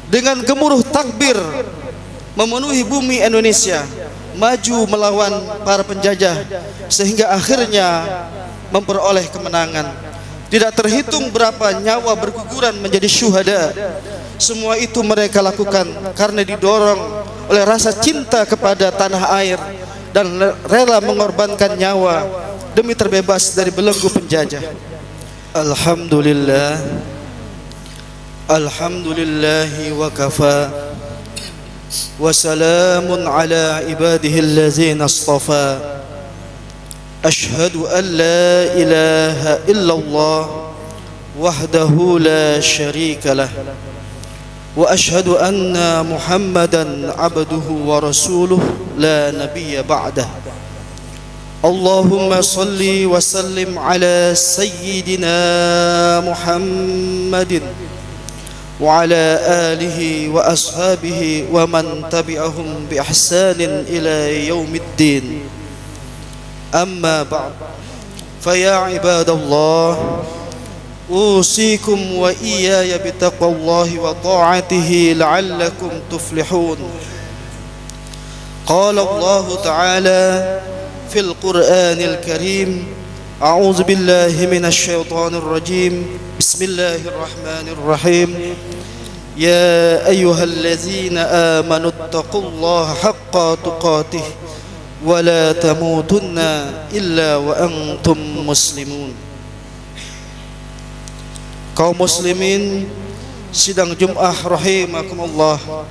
dengan gemuruh takbir memenuhi bumi Indonesia, maju melawan para penjajah sehingga akhirnya memperoleh kemenangan. Tidak terhitung berapa nyawa berguguran menjadi syuhada. Semua itu mereka lakukan karena didorong oleh rasa cinta kepada tanah air dan rela mengorbankan nyawa demi terbebas dari belenggu penjajah. Alhamdulillah, alhamdulillahi wa kafa, wa salamun ala ibadihi allazina astafa. Ashhadu an la ilaha illallah wahdahu la sharika lah, wa ashhadu anna Muhammadan abduhu wa rasuluh la nabiyya ba'dah. Allahumma salli wa sallim ala sayyidina Muhammadin wa ala alihi wa ashabihi wa man tabi'ahum bi ihsanin ila yaumiddin. Amma ba'd, faya ibadallah, usikum wa iyaya bitaqwallahi wa ta'atihi la'allakum tuflihun. Qala Allah ta'ala fil Qur'anil Karim, a'udzu billahi minasy syaithanir rajim. Bismillahirrahmanirrahim. Ya ayyuhallazina amanu taqullaha haqqa tuqatih wa la tamutunna illa wa antum muslimun. Kaum muslimin sidang Jum'ah rahimakumullah,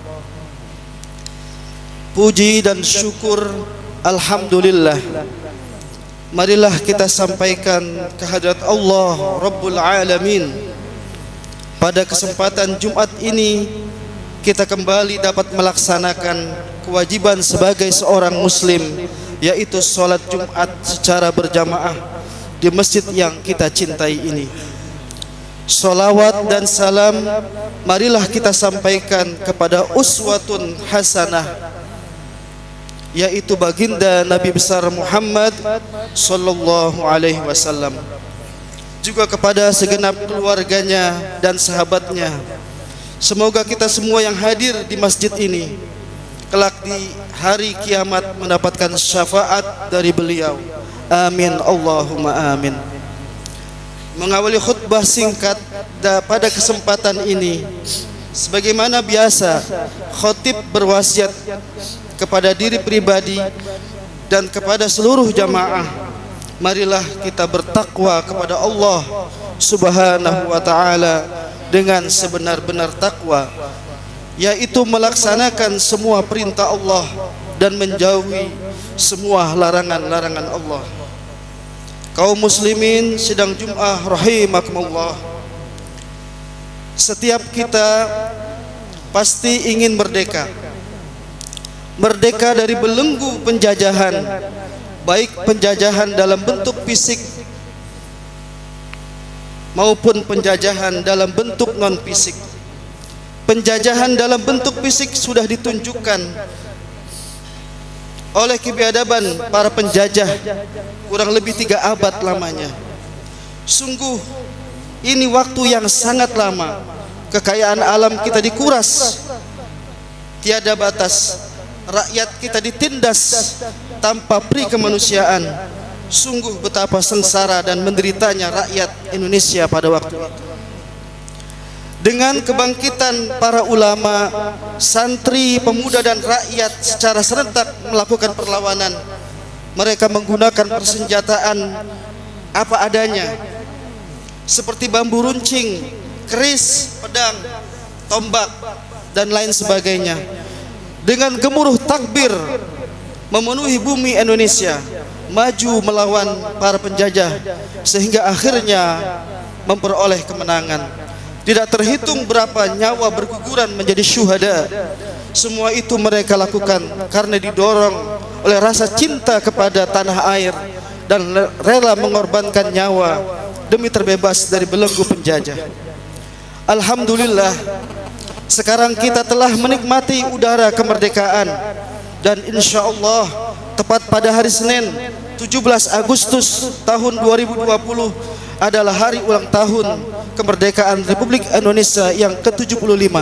puji dan syukur alhamdulillah marilah kita sampaikan kehadirat Allah Rabbul Alamin. Pada kesempatan Jumat ini kita kembali dapat melaksanakan kewajiban sebagai seorang muslim, yaitu sholat Jumat secara berjamaah di masjid yang kita cintai ini. Sholawat dan salam marilah kita sampaikan kepada uswatun hasanah, yaitu baginda Nabi besar Muhammad sallallahu alaihi wasallam, juga kepada segenap keluarganya dan sahabatnya. Semoga kita semua yang hadir di masjid ini kelak di hari kiamat mendapatkan syafaat dari beliau. Amin Allahumma amin. Mengawali khutbah singkat pada kesempatan ini, sebagaimana biasa, khotib berwasiat kepada diri pribadi dan kepada seluruh jamaah, marilah kita bertakwa kepada Allah Subhanahu wa ta'ala dengan sebenar-benar takwa, yaitu melaksanakan semua perintah Allah dan menjauhi semua larangan-larangan Allah. Kaum muslimin sidang Jum'ah rahimakumullah, setiap kita pasti ingin merdeka, merdeka dari belenggu penjajahan, baik penjajahan dalam bentuk fisik maupun penjajahan dalam bentuk non fisik. Penjajahan dalam bentuk fisik sudah ditunjukkan oleh kebiadaban para penjajah kurang lebih 3 abad lamanya. Sungguh ini waktu yang sangat lama. Kekayaan alam kita dikuras tiada batas, rakyat kita ditindas tanpa peri kemanusiaan. Sungguh betapa sengsara dan menderitanya rakyat Indonesia pada waktu itu. Dengan kebangkitan para ulama, santri, pemuda dan rakyat secara serentak melakukan perlawanan. Mereka menggunakan persenjataan apa adanya, seperti bambu runcing, keris, pedang, tombak, dan lain sebagainya. Dengan gemuruh takbir memenuhi bumi Indonesia, maju melawan para penjajah sehingga akhirnya memperoleh kemenangan. Tidak terhitung berapa nyawa berguguran menjadi syuhada. Semua itu mereka lakukan karena didorong oleh rasa cinta kepada tanah air dan rela mengorbankan nyawa demi terbebas dari belenggu penjajah. Alhamdulillah, sekarang kita telah menikmati udara kemerdekaan, dan insya Allah tepat pada hari Senin 17 Agustus tahun 2020 adalah hari ulang tahun kemerdekaan Republik Indonesia yang ke-75.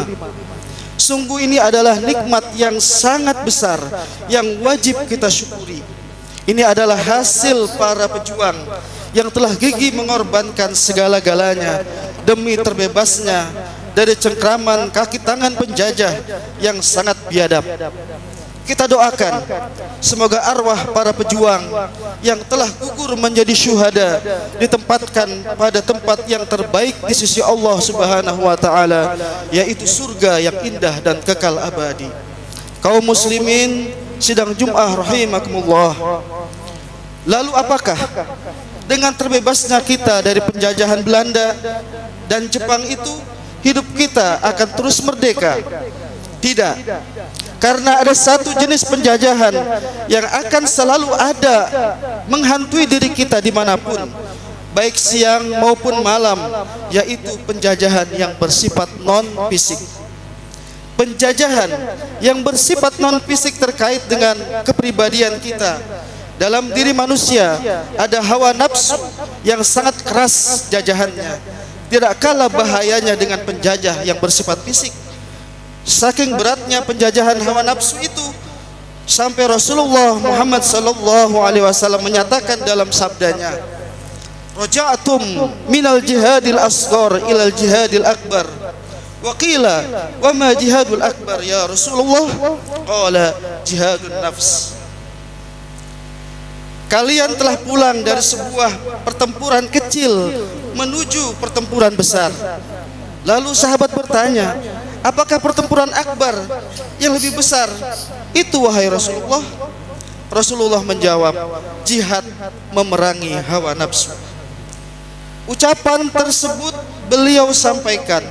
Sungguh ini adalah nikmat yang sangat besar yang wajib kita syukuri. Ini adalah hasil para pejuang yang telah gigih mengorbankan segala-galanya demi terbebasnya dari cengkraman kaki tangan penjajah yang sangat biadab. Kita doakan semoga arwah para pejuang yang telah gugur menjadi syuhada ditempatkan pada tempat yang terbaik di sisi Allah Subhanahu wa taala, yaitu surga yang indah dan kekal abadi. Kaum muslimin sidang Jumat rahimakumullah. Lalu apakah dengan terbebasnya kita dari penjajahan Belanda dan Jepang itu hidup kita akan terus merdeka? Tidak. Karena ada satu jenis penjajahan yang akan selalu ada menghantui diri kita dimanapun, baik siang maupun malam, yaitu penjajahan yang bersifat non-fisik. Penjajahan yang bersifat non-fisik terkait dengan kepribadian kita. Dalam diri manusia ada hawa nafsu yang sangat keras jajahannya. Tidak kalah bahayanya dengan penjajah yang bersifat fisik. Saking beratnya penjajahan hawa nafsu itu sampai Rasulullah Muhammad sallallahu alaihi wasallam menyatakan dalam sabdanya, "Raja'tum minal jihadil asghar ilal jihadil akbar." Wa qila, "Wa ma jihadul akbar ya Rasulullah?" Qala, "Jihadun nafs." Kalian telah pulang dari sebuah pertempuran kecil menuju pertempuran besar. Lalu sahabat bertanya, apakah pertempuran akbar yang lebih besar itu wahai Rasulullah? Rasulullah menjawab, jihad memerangi hawa nafsu. Ucapan tersebut beliau sampaikan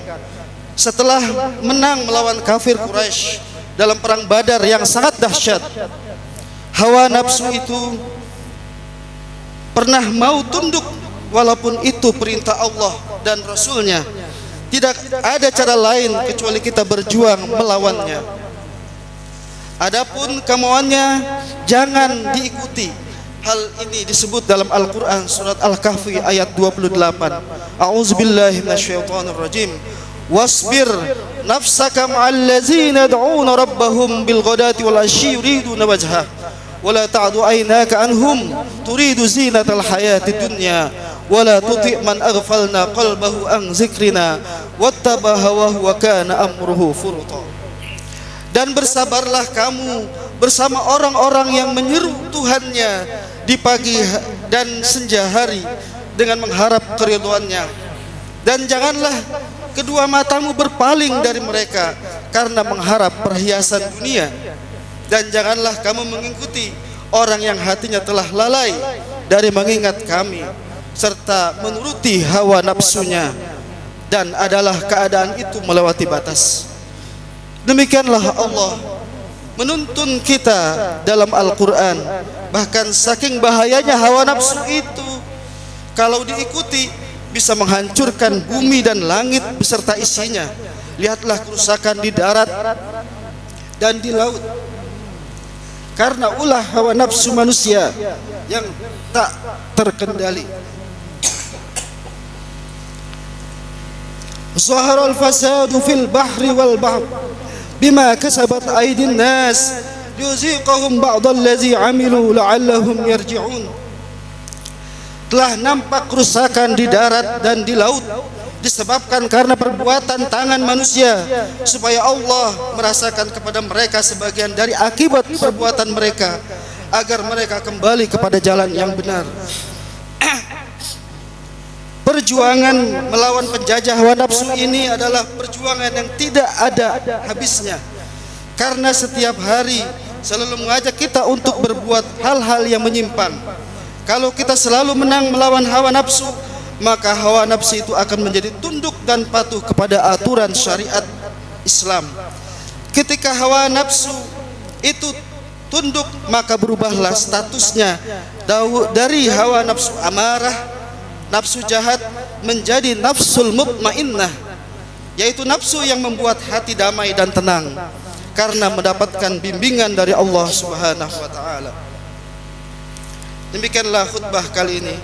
setelah menang melawan kafir Quraisy dalam perang Badar yang sangat dahsyat. Hawa nafsu itu pernah mau tunduk walaupun itu perintah Allah dan Rasulnya. Tidak ada cara lain kecuali kita berjuang melawannya. Adapun kemauannya jangan diikuti. Hal ini disebut dalam Al-Quran surat Al-Kahfi ayat 28. A'udzubillahi minasyaitonirrajim. Wasbir nafsaka ma'al ladzina yad'una rabbahum bil ghadati wal 'ashyi yuriduna wajhah wa la ta'du 'ainaka anhum turidu zinatal hayatid dunya wala tuti' man aghfalna qalbahu an zikrina wattaba hawahu wa kana amruhu furuta. Dan bersabarlah kamu bersama orang-orang yang menyeru Tuhannya di pagi dan senja hari dengan mengharap keridhoannya, dan janganlah kedua matamu berpaling dari mereka karena mengharap perhiasan dunia, dan janganlah kamu mengikuti orang yang hatinya telah lalai dari mengingat kami serta menuruti hawa nafsunya, dan adalah keadaan itu melewati batas. Demikianlah Allah menuntun kita dalam Al-Quran. Bahkan saking bahayanya hawa nafsu itu, kalau diikuti bisa menghancurkan bumi dan langit beserta isinya. Lihatlah kerusakan di darat dan di laut karena ulah hawa nafsu manusia yang tak terkendali. Zaharal fasadu fil bahri wal bahr bima kasabat aydin nas yuziqahum ba'dallazi amilu la'allahum yarji'un. Telah nampak kerusakan di darat dan di laut disebabkan karena perbuatan tangan manusia, supaya Allah merasakan kepada mereka sebagian dari akibat perbuatan mereka agar mereka kembali kepada jalan yang benar. Perjuangan melawan penjajah hawa nafsu ini adalah perjuangan yang tidak ada habisnya, karena setiap hari selalu mengajak kita untuk berbuat hal-hal yang menyimpang. Kalau kita selalu menang melawan hawa nafsu, maka hawa nafsu itu akan menjadi tunduk dan patuh kepada aturan syariat Islam. Ketika hawa nafsu itu tunduk, maka berubahlah statusnya dari hawa nafsu amarah, nafsu jahat, menjadi nafsul mutmainnah, yaitu nafsu yang membuat hati damai dan tenang karena mendapatkan bimbingan dari Allah Subhanahu wa taala. Demikianlah khutbah kali ini.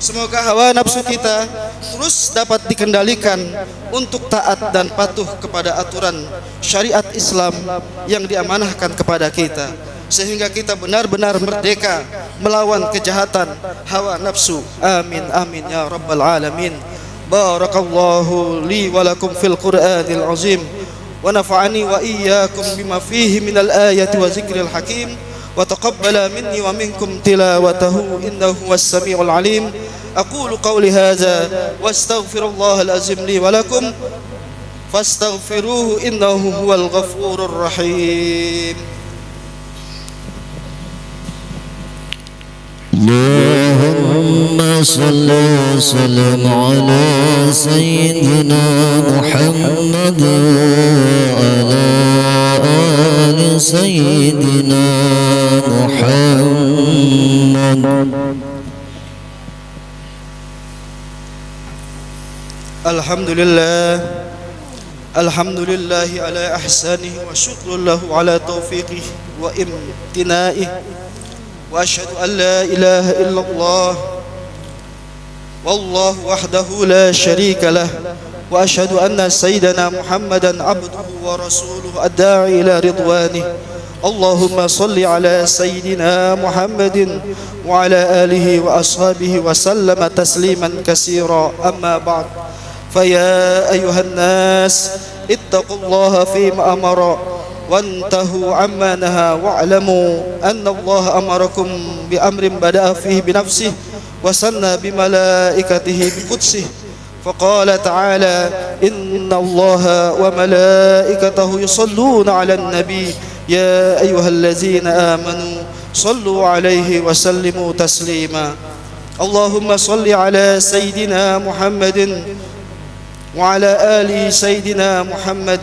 Semoga hawa nafsu kita terus dapat dikendalikan untuk taat dan patuh kepada aturan syariat Islam yang diamanahkan kepada kita, sehingga kita benar-benar merdeka melawan kejahatan hawa nafsu. Amin amin ya rabbal alamin. Barakallahu li wa lakum fil Qur'anil azim wa nafa'ani wa iyyakum bima fihi minal ayati wa zikril hakim wa taqabbala minni wa minkum tilawatahu innahu huwas samiul alim. Aqulu qawli hadza wastaghfirullahal azim li wa lakum fastaghfiruhu innahu huwal ghafurur rahim. اللهم صل وسلم على سيدنا محمد وعلى آل سيدنا محمد. الحمد لله على إحسانه وشكر له على توفيقه وامتنائه وأشهد أن لا إله إلا الله والله وحده لا شريك له وأشهد أن سيدنا محمدا عبده ورسوله الداعي إلى رضوانه. اللهم صل على سيدنا محمد وعلى آله وأصحابه وسلم تسليما كثيرا. أما بعد، فيا أيها الناس اتقوا الله فيما أمر وانتهوا عما نهى واعلموا أن الله أمركم بأمر بدأ فيه بنفسه وسنى بملائكته بقدسه، فقال تعالى: إن الله وملائكته يصلون على النبي يا أيها الذين آمنوا صلوا عليه وسلموا تسليما. اللهم صل على سيدنا محمد وعلى آل سيدنا محمد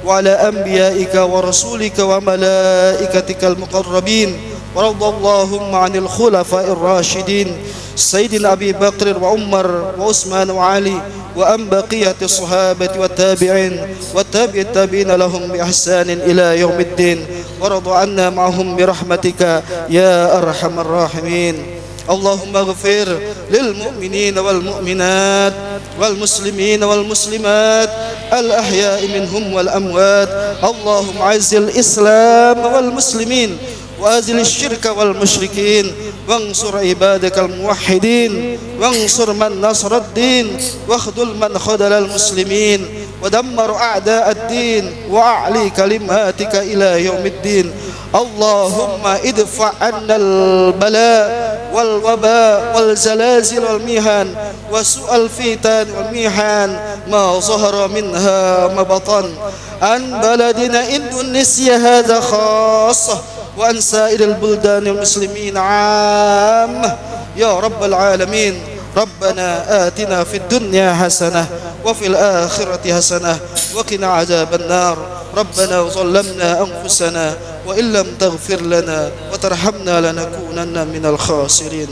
وعلى أنبيائك ورسولك وملائكتك المقربين، ورضى اللهم عن الخلفاء الراشدين سيدنا أبي بكر وعمر وعثمان وعلي وأن بقية الصحابة والتابعين والتابع التابعين لهم بإحسان إلى يوم الدين، ورضى عنا معهم برحمتك يا أرحم الراحمين. اللهم اغفر للمؤمنين والمؤمنات والمسلمين والمسلمات الأحياء منهم والأموات. اللهم أعز الإسلام والمسلمين وأذل الشرك والمشركين وانصر عبادك الموحدين وانصر من نصر الدين واخذل من خذل المسلمين ودمر أعداء الدين وأعلي كلماتك إلى يوم الدين. اللهم ادفع عنا البلاء والوباء والزلازل والميهان وسوء الفتن والميحان ما ظهر منها ما بطن عن بلدنا إندونيسيا هذا خاصة وعن سائر البلدان المسلمين عامة يا رب العالمين. ربنا آتنا في الدنيا حسنة وفي الآخرة حسنة وقنا عذاب النار. ربنا ظلمنا أنفسنا وإن لم تغفر لنا وترحمنا لنكونن من الخاسرين.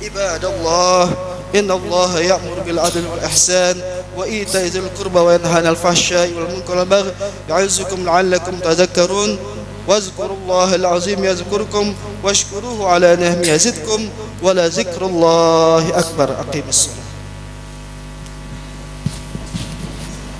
عباد الله، إن الله يأمر بالعدل والإحسان وإيتاء ذي القربى وينهى عن الفحشاء والمنكر والبغي يعظكم لعلكم تذكرون. واذكروا الله العظيم يذكركم واشكروه على نعمه يزدكم ولذكر الله أكبر. أقيم الصلاة.